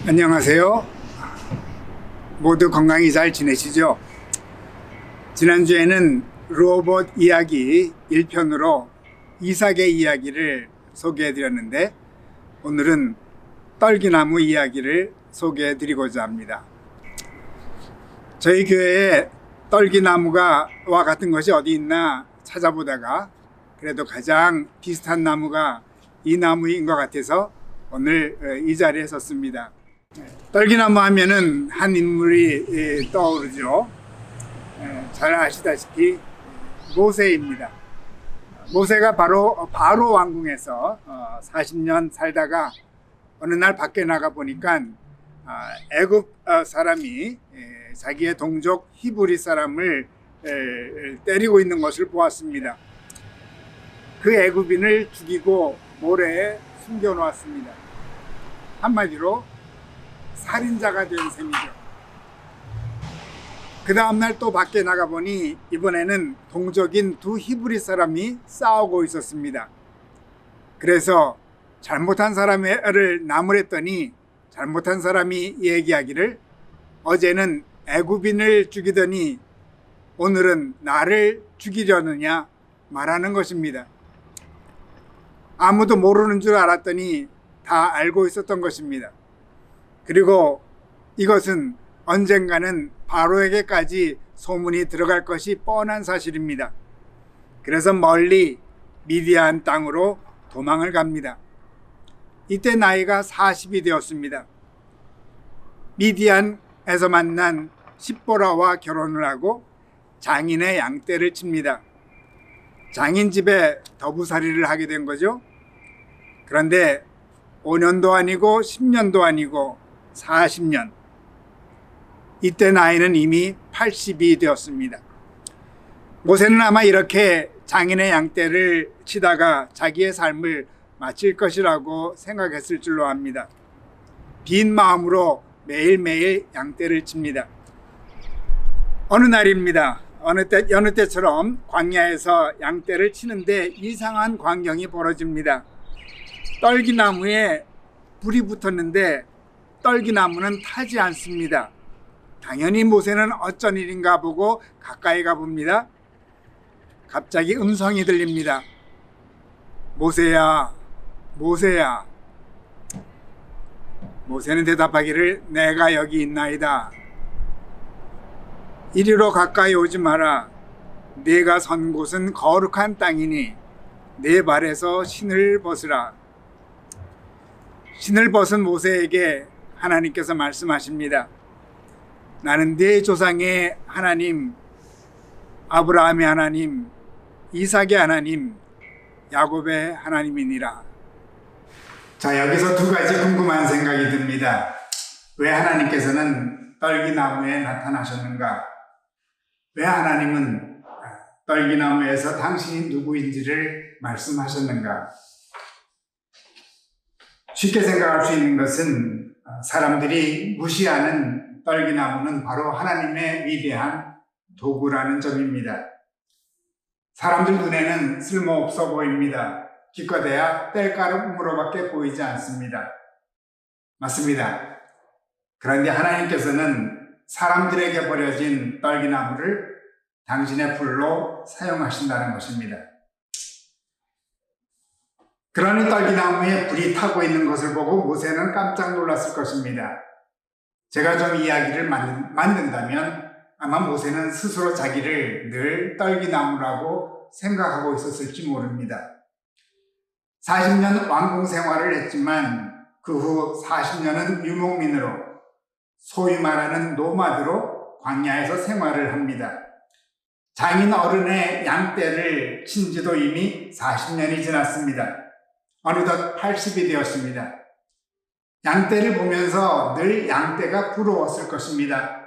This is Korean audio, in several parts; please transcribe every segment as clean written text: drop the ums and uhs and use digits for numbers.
안녕하세요. 모두 건강히 잘 지내시죠? 지난주에는 로봇 이야기 1편으로 이삭의 이야기를 소개해 드렸는데, 오늘은 떨기나무 이야기를 소개해 드리고자 합니다. 저희 교회에 떨기나무가 와 같은 것이 어디 있나 찾아보다가 그래도 가장 비슷한 나무가 이 나무인 것 같아서 오늘 이 자리에 섰습니다. 떨기나무 하면은 한 인물이 떠오르죠. 잘 아시다시피 모세입니다. 모세가 바로 바로 왕궁에서 40년 살다가 어느 날 밖에 나가 보니까 애굽 사람이 자기의 동족 히브리 사람을 때리고 있는 것을 보았습니다. 그 애굽인을 죽이고 모래에 숨겨 놓았습니다. 한마디로 살인자가 된 셈이죠. 그 다음날 또 밖에 나가보니 이번에는 동족인 두 히브리 사람이 싸우고 있었습니다. 그래서 잘못한 사람을 나무랬더니 잘못한 사람이 얘기하기를, 어제는 애굽인을 죽이더니 오늘은 나를 죽이려느냐 말하는 것입니다. 아무도 모르는 줄 알았더니 다 알고 있었던 것입니다. 그리고 이것은 언젠가는 바로에게까지 소문이 들어갈 것이 뻔한 사실입니다. 그래서 멀리 미디안 땅으로 도망을 갑니다. 이때 나이가 40이 되었습니다. 미디안에서 만난 십보라와 결혼을 하고 장인의 양떼를 칩니다. 장인 집에 더부살이를 하게 된 거죠. 그런데 5년도 아니고 10년도 아니고 40년. 이때 나이는 이미 80이 되었습니다. 모세는 아마 이렇게 장인의 양떼를 치다가 자기의 삶을 마칠 것이라고 생각했을 줄로 압니다. 빈 마음으로 매일매일 양떼를 칩니다. 어느 날입니다. 여느 때처럼 광야에서 양떼를 치는데 이상한 광경이 벌어집니다. 떨기나무에 불이 붙었는데 떨기나무는 타지 않습니다. 당연히 모세는 어쩐 일인가 보고 가까이 가봅니다. 갑자기 음성이 들립니다. 모세야, 모세야. 모세는 대답하기를, 내가 여기 있나이다. 이리로 가까이 오지 마라. 네가 선 곳은 거룩한 땅이니 네 발에서 신을 벗으라. 신을 벗은 모세에게 하나님께서 말씀하십니다. 나는 네 조상의 하나님, 아브라함의 하나님, 이삭의 하나님, 야곱의 하나님이니라. 자, 여기서 두 가지 궁금한 생각이 듭니다. 왜 하나님께서는 떨기나무에 나타나셨는가? 왜 하나님은 떨기나무에서 당신이 누구인지를 말씀하셨는가? 쉽게 생각할 수 있는 것은 사람들이 무시하는 떨기나무는 바로 하나님의 위대한 도구라는 점입니다. 사람들 눈에는 쓸모없어 보입니다. 기껏해야 땔가름으로밖에 보이지 않습니다. 맞습니다. 그런데 하나님께서는 사람들에게 버려진 떨기나무를 당신의 불로 사용하신다는 것입니다. 그러니 떨기나무에 불이 타고 있는 것을 보고 모세는 깜짝 놀랐을 것입니다. 제가 좀 이야기를 만든다면 아마 모세는 스스로 자기를 늘 떨기나무라고 생각하고 있었을지 모릅니다. 40년 왕궁 생활을 했지만 그 후 40년은 유목민으로, 소위 말하는 노마드로 광야에서 생활을 합니다. 장인 어른의 양떼를 친 지도 이미 40년이 지났습니다. 어느덧 80이 되었습니다. 양떼를 보면서 늘 양떼가 부러웠을 것입니다.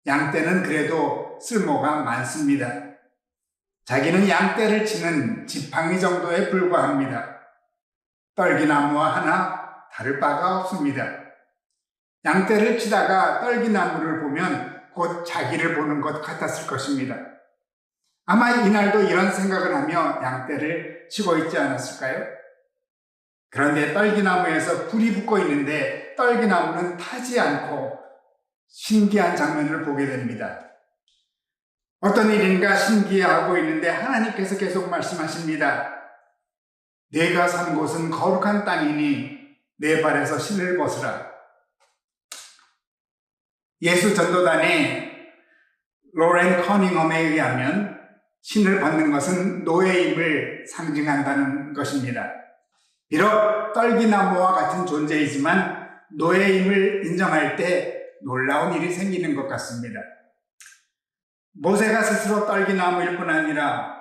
양떼는 그래도 쓸모가 많습니다. 자기는 양떼를 치는 지팡이 정도에 불과합니다. 떨기나무와 하나 다를 바가 없습니다. 양떼를 치다가 떨기나무를 보면 곧 자기를 보는 것 같았을 것입니다. 아마 이날도 이런 생각을 하며 양떼를 치고 있지 않았을까요? 그런데 떨기나무에서 불이 붙고 있는데 떨기나무는 타지 않고 신기한 장면을 보게 됩니다. 어떤 일인가 신기해하고 있는데 하나님께서 계속 말씀하십니다. 내가 선 곳은 거룩한 땅이니 내 발에서 신을 벗으라. 예수 전도단의 로렌 커닝엄에 의하면 신을 벗는 것은 노예임을 상징한다는 것입니다. 비록 떨기나무와 같은 존재이지만 노예임을 인정할 때 놀라운 일이 생기는 것 같습니다. 모세가 스스로 떨기나무일 뿐 아니라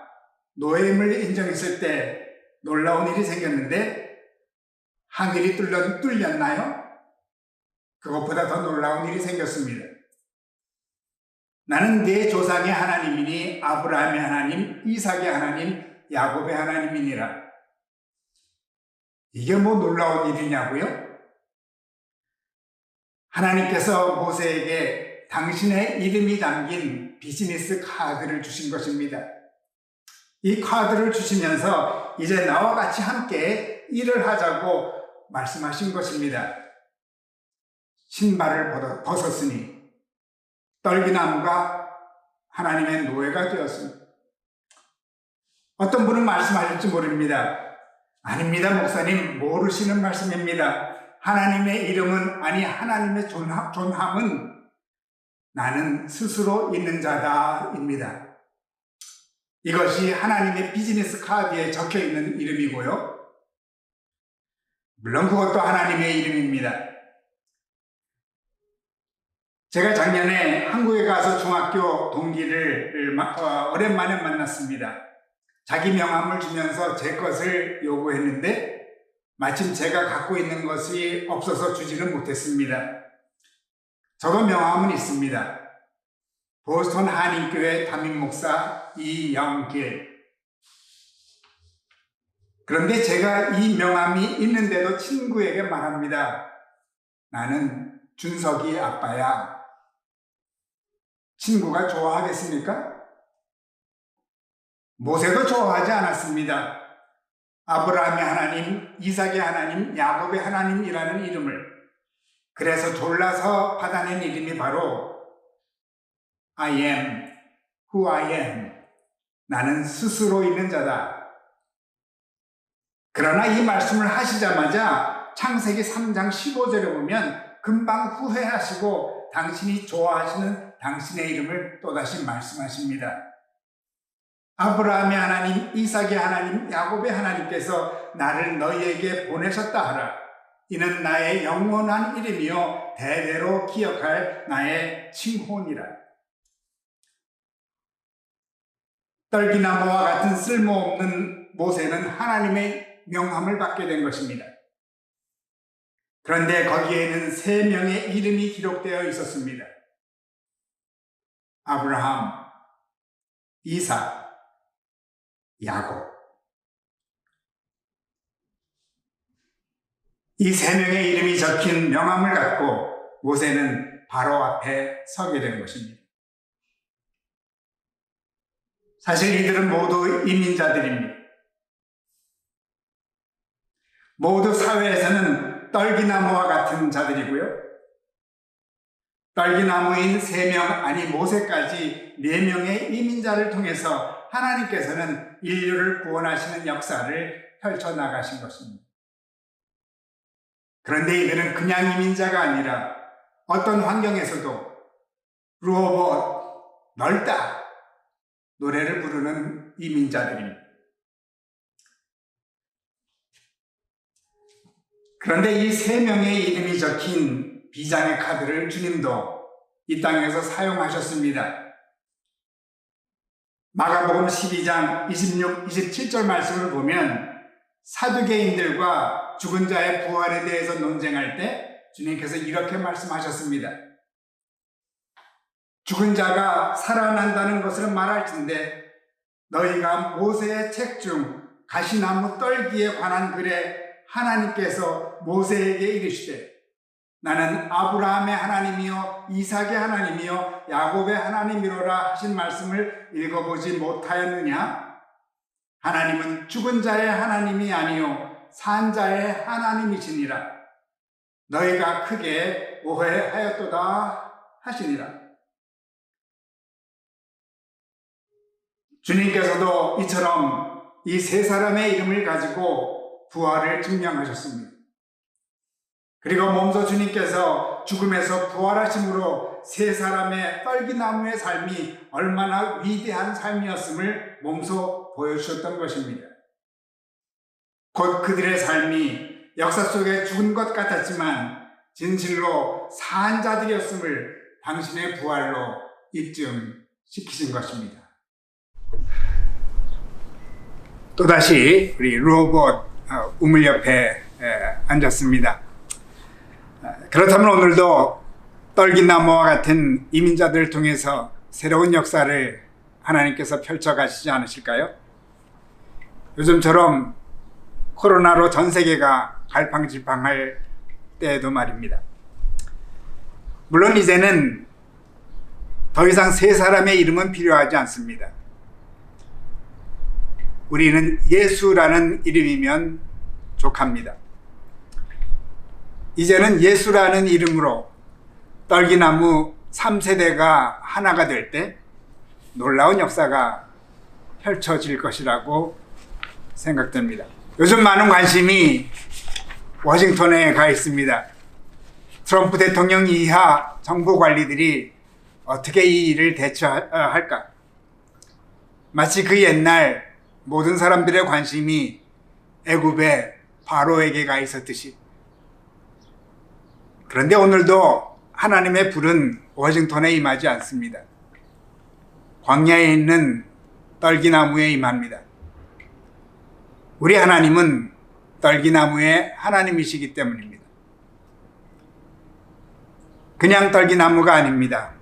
노예임을 인정했을 때 놀라운 일이 생겼는데 하늘이 뚫렸나요? 그것보다 더 놀라운 일이 생겼습니다. 나는 네 조상의 하나님이니 아브라함의 하나님, 이삭의 하나님, 야곱의 하나님이니라. 이게 뭐 놀라운 일이냐고요? 하나님께서 모세에게 당신의 이름이 담긴 비즈니스 카드를 주신 것입니다. 이 카드를 주시면서 이제 나와 같이 함께 일을 하자고 말씀하신 것입니다. 신발을 벗었으니 떨기나무가 하나님의 노예가 되었습니다. 어떤 분은 말씀하실지 모릅니다. 아닙니다, 목사님. 모르시는 말씀입니다. 하나님의 이름은, 아니 하나님의 존함은 나는 스스로 있는 자다입니다. 이것이 하나님의 비즈니스 카드에 적혀 있는 이름이고요. 물론 그것도 하나님의 이름입니다. 제가 작년에 한국에 가서 중학교 동기를 오랜만에 만났습니다. 자기 명함을 주면서 제 것을 요구했는데 마침 제가 갖고 있는 것이 없어서 주지는 못했습니다. 저도 명함은 있습니다. 보스턴 한인교회 담임 목사 이영길. 그런데 제가 이 명함이 있는데도 친구에게 말합니다. 나는 준석이 아빠야. 친구가 좋아하겠습니까? 모세도 좋아하지 않았습니다. 아브라함의 하나님, 이삭의 하나님, 야곱의 하나님이라는 이름을. 그래서 졸라서 받아낸 이름이 바로 I am who I am. 나는 스스로 있는 자다. 그러나 이 말씀을 하시자마자 창세기 3장 15절에 보면 금방 후회하시고 당신이 좋아하시는 당신의 이름을 또다시 말씀하십니다. 아브라함의 하나님, 이삭의 하나님, 야곱의 하나님께서 나를 너희에게 보내셨다 하라. 이는 나의 영원한 이름이요 대대로 기억할 나의 칭호니라. 떨기나무와 같은 쓸모없는 모세는 하나님의 명함을 받게 된 것입니다. 그런데 거기에는 3명의 이름이 기록되어 있었습니다. 아브라함, 이삭, 야곱. 이 3명의 이름이 적힌 명함을 갖고 모세는 바로 앞에 서게 된 것입니다. 사실 이들은 모두 이민자들입니다. 모두 사회에서는 떨기나무와 같은 자들이고요. 떨기나무인 3명, 아니 모세까지 4명의 이민자를 통해서 하나님께서는 인류를 구원하시는 역사를 펼쳐나가신 것입니다. 그런데 이들은 그냥 이민자가 아니라 어떤 환경에서도 루어봇, 넓다 노래를 부르는 이민자들입니다. 그런데 이 3명의 이름이 적힌 비장의 카드를 주님도 이 땅에서 사용하셨습니다. 마가복음 12장 26, 27절 말씀을 보면 사두개인들과 죽은 자의 부활에 대해서 논쟁할 때 주님께서 이렇게 말씀하셨습니다. 죽은 자가 살아난다는 것을 말할진대 너희가 모세의 책 중 가시나무 떨기에 관한 글에 하나님께서 모세에게 이르시되 나는 아브라함의 하나님이요 이삭의 하나님이요 야곱의 하나님이로라 하신 말씀을 읽어보지 못하였느냐? 하나님은 죽은 자의 하나님이 아니요 산자의 하나님이시니라. 너희가 크게 오해하였도다 하시니라. 주님께서도 이처럼 이 세 사람의 이름을 가지고 부활을 증명하셨습니다. 그리고 몸소 주님께서 죽음에서 부활하심으로 세 사람의 떨기나무의 삶이 얼마나 위대한 삶이었음을 몸소 보여주셨던 것입니다. 곧 그들의 삶이 역사 속에 죽은 것 같았지만 진실로 사한 자들이었음을 당신의 부활로 입증시키신 것입니다. 또다시 우리 로봇 우물 옆에 앉았습니다. 그렇다면 오늘도 떨기나무와 같은 이민자들을 통해서 새로운 역사를 하나님께서 펼쳐가시지 않으실까요? 요즘처럼 코로나로 전 세계가 갈팡질팡할 때에도 말입니다. 물론 이제는 더 이상 세 사람의 이름은 필요하지 않습니다. 우리는 예수라는 이름이면 족합니다. 이제는 예수라는 이름으로 떨기나무 3세대가 하나가 될 때 놀라운 역사가 펼쳐질 것이라고 생각됩니다. 요즘 많은 관심이 워싱턴에 가 있습니다. 트럼프 대통령 이하 정부 관리들이 어떻게 이 일을 대처할까? 마치 그 옛날 모든 사람들의 관심이 애굽의 바로에게 가 있었듯이. 그런데 오늘도 하나님의 불은 워싱턴에 임하지 않습니다. 광야에 있는 떨기나무에 임합니다. 우리 하나님은 떨기나무의 하나님이시기 때문입니다. 그냥 떨기나무가 아닙니다.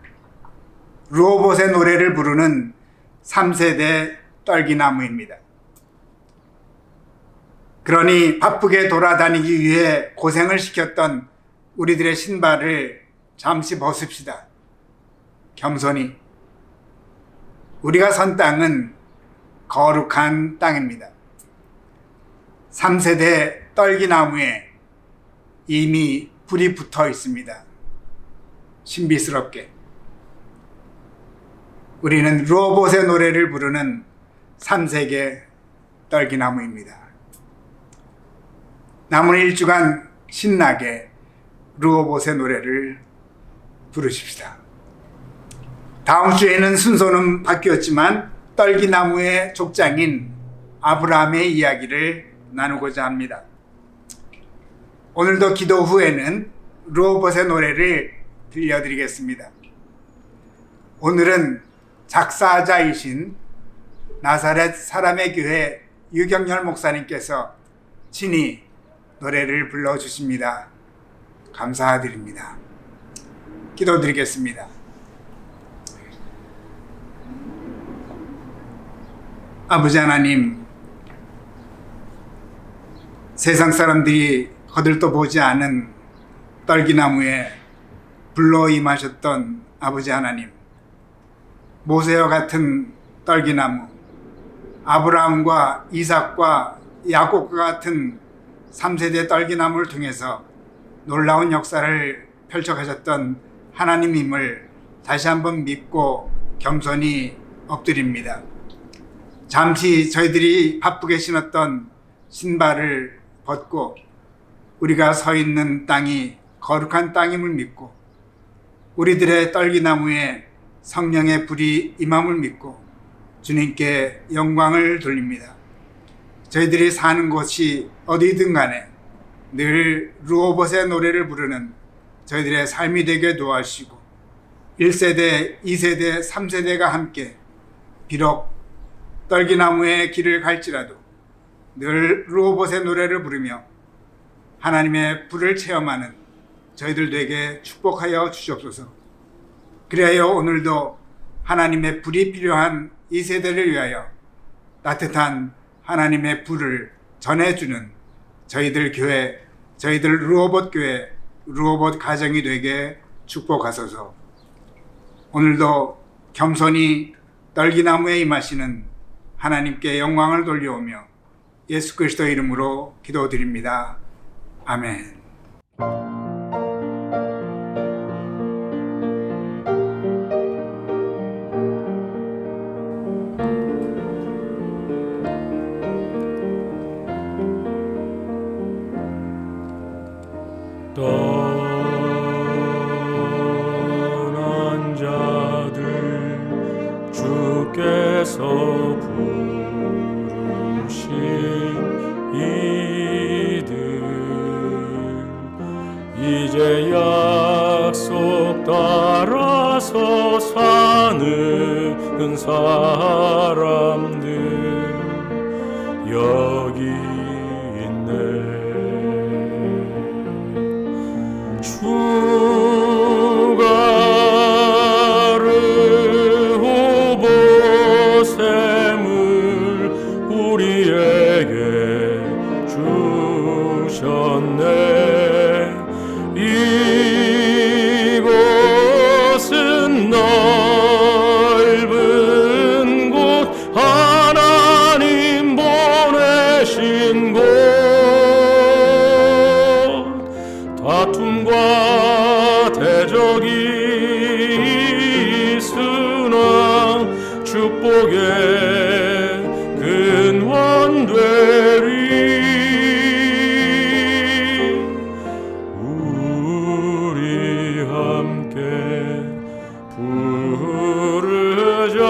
르호봇의 노래를 부르는 3세대 떨기나무입니다. 그러니 바쁘게 돌아다니기 위해 고생을 시켰던 우리들의 신발을 잠시 벗읍시다. 겸손히. 우리가 선 땅은 거룩한 땅입니다. 3세대 떨기나무에 이미 불이 붙어 있습니다. 신비스럽게. 우리는 르호봇의 노래를 부르는 3세대 떨기나무입니다. 남은 일주간 신나게 르호봇의 노래를 부르십시다. 다음 주에는 순서는 바뀌었지만 떨기나무의 족장인 아브라함의 이야기를 나누고자 합니다. 오늘도 기도 후에는 르호봇의 노래를 들려드리겠습니다. 오늘은 작사자이신 나사렛 사람의 교회 유경열 목사님께서 친히 노래를 불러주십니다. 감사드립니다. 기도드리겠습니다. 아버지 하나님, 세상 사람들이 거들떠 보지 않은 떨기나무에 불러 임하셨던 아버지 하나님, 모세와 같은 떨기나무, 아브라함과 이삭과 야곱과 같은 3세대 떨기나무를 통해서 놀라운 역사를 펼쳐가셨던 하나님임을 다시 한번 믿고 겸손히 엎드립니다. 잠시 저희들이 바쁘게 신었던 신발을 벗고 우리가 서 있는 땅이 거룩한 땅임을 믿고 우리들의 떨기나무에 성령의 불이 임함을 믿고 주님께 영광을 돌립니다. 저희들이 사는 곳이 어디든 간에 늘 르호봇의 노래를 부르는 저희들의 삶이 되게 도와주시고 1세대, 2세대, 3세대가 함께 비록 떨기나무의 길을 갈지라도 늘 르호봇의 노래를 부르며 하나님의 불을 체험하는 저희들 되게 축복하여 주시옵소서. 그리하여 오늘도 하나님의 불이 필요한 이 세대를 위하여 따뜻한 하나님의 불을 전해주는 저희들 교회, 저희들 르호봇 교회, 르호봇 가정이 되게 축복하소서. 오늘도 겸손히 떨기나무에 임하시는 하나님께 영광을 돌려오며 예수 그리스도 이름으로 기도드립니다. 아멘. 떠난 자들 주께서 부르신 이들 이제 약속 따라서 사는 사람들 여기 있네. 주가 르호보셈을 우리에게 주셨네. 이곳은 넓은 곳 하나님 보내신 곳 다툼과 대적이 있으나 축복의 근원 되리. 우리 함께 부르자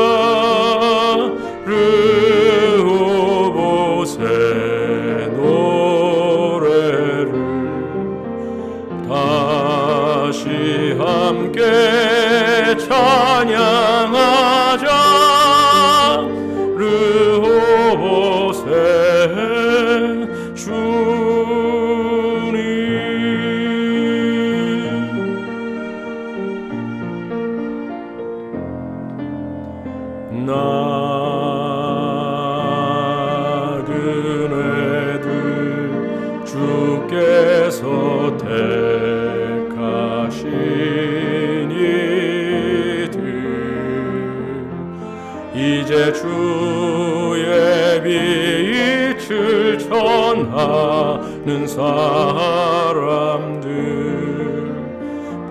르호보세 노래를 다시 함께 찬양하자 르호보세 주님. 나그네들 주께서 택하신 이들 이제 주의 빛을 전하는 사람들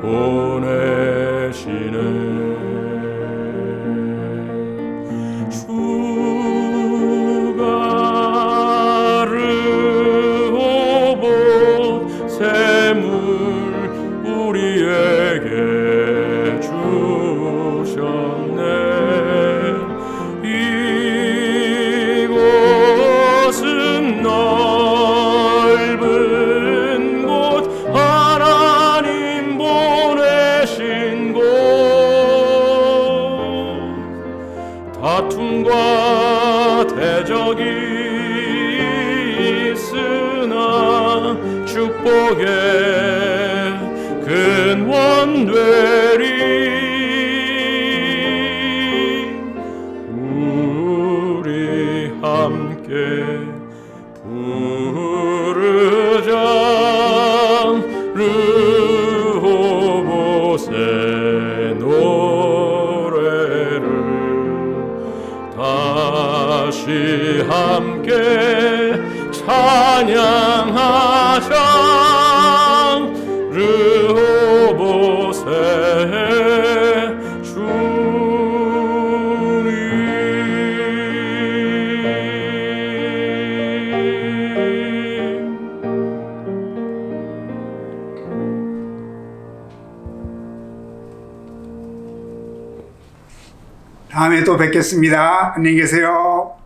보내시네. 주가 르호보셈을 우리에게 주셨네. 이곳은 넓은 곳 하나님 보내신 곳 다툼과 대적이 있으나 축복의 근원 되리. 우리 함께 부르자 르호보세 노래를 다시 함께 찬양하자 르호보세 주님. 다음에 또 뵙겠습니다. 안녕히 계세요.